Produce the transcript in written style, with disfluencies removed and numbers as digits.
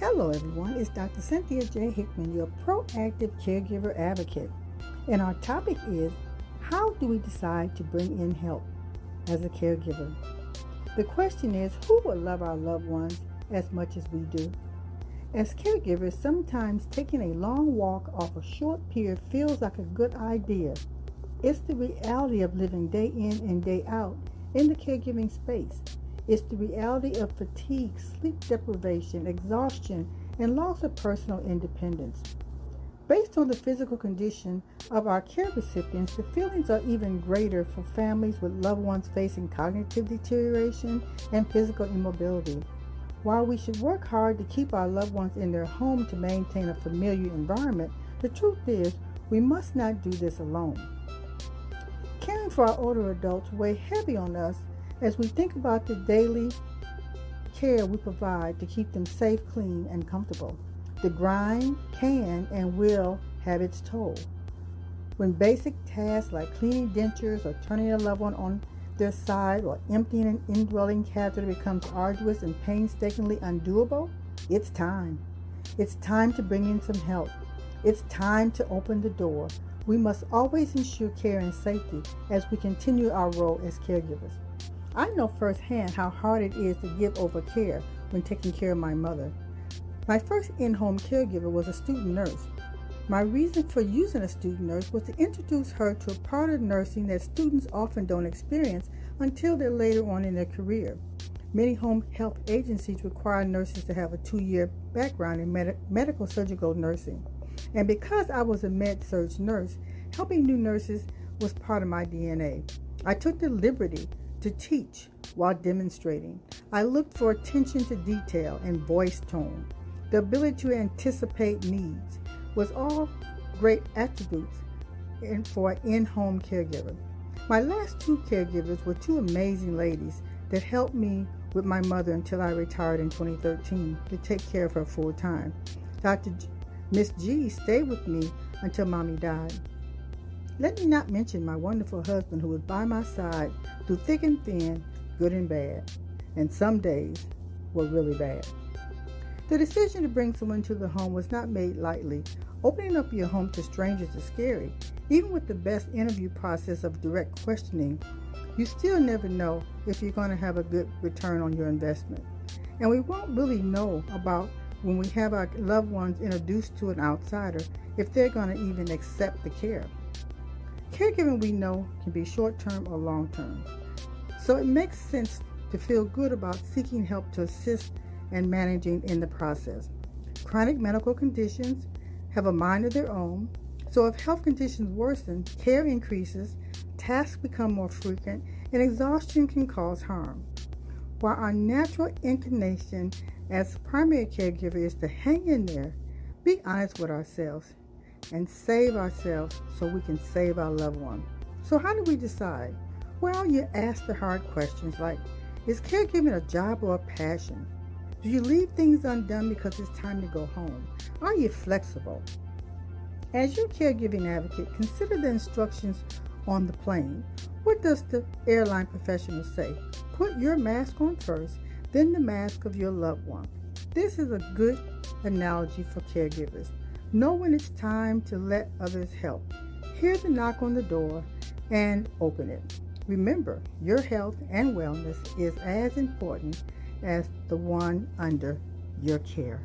Hello everyone, it's Dr. Cynthia J. Hickman, your proactive caregiver advocate. And our topic is, how do we decide to bring in help as a caregiver? The question is, who will love our loved ones as much as we do? As caregivers, sometimes taking a long walk off a short pier feels like a good idea. It's the reality of living day in and day out in the caregiving space. It's the reality of fatigue, sleep deprivation, exhaustion, and loss of personal independence. Based on the physical condition of our care recipients, the feelings are even greater for families with loved ones facing cognitive deterioration and physical immobility. While we should work hard to keep our loved ones in their home to maintain a familiar environment, the truth is we must not do this alone. Caring for our older adults weighs heavy on us as we think about the daily care we provide to keep them safe, clean, and comfortable. The grind can and will have its toll. When basic tasks like cleaning dentures or turning a loved one on their side or emptying an indwelling catheter becomes arduous and painstakingly undoable, it's time. It's time to bring in some help. It's time to open the door. We must always ensure care and safety as we continue our role as caregivers. I know firsthand how hard it is to give over care when taking care of my mother. My first in-home caregiver was a student nurse. My reason for using a student nurse was to introduce her to a part of nursing that students often don't experience until they're later on in their career. Many home health agencies require nurses to have a 2-year background in medical surgical nursing. And because I was a med-surg nurse, helping new nurses was part of my DNA. I took the liberty to teach while demonstrating. I looked for attention to detail and voice tone. The ability to anticipate needs was all great attributes for an in-home caregiver. My last 2 caregivers were 2 amazing ladies that helped me with my mother until I retired in 2013 to take care of her full time. Miss G stayed with me until Mommy died. Let me not mention my wonderful husband who was by my side through thick and thin, good and bad, and some days were really bad. The decision to bring someone to the home was not made lightly. Opening up your home to strangers is scary. Even with the best interview process of direct questioning, you still never know if you're going to have a good return on your investment. And we won't really know about when we have our loved ones introduced to an outsider if they're going to even accept the care. Caregiving, we know, can be short-term or long-term. So it makes sense to feel good about seeking help to assist and managing in the process. Chronic medical conditions have a mind of their own, so if health conditions worsen, care increases, tasks become more frequent, and exhaustion can cause harm. While our natural inclination as primary caregiver is to hang in there, be honest with ourselves, and save ourselves so we can save our loved one. So how do we decide? Well, you ask the hard questions like, is caregiving a job or a passion? Do you leave things undone because it's time to go home? Are you flexible? As your caregiving advocate, consider the instructions on the plane. What does the airline professional say? Put your mask on first, then the mask of your loved one. This is a good analogy for caregivers. Know when it's time to let others help. Hear the knock on the door and open it. Remember, your health and wellness is as important as the one under your care.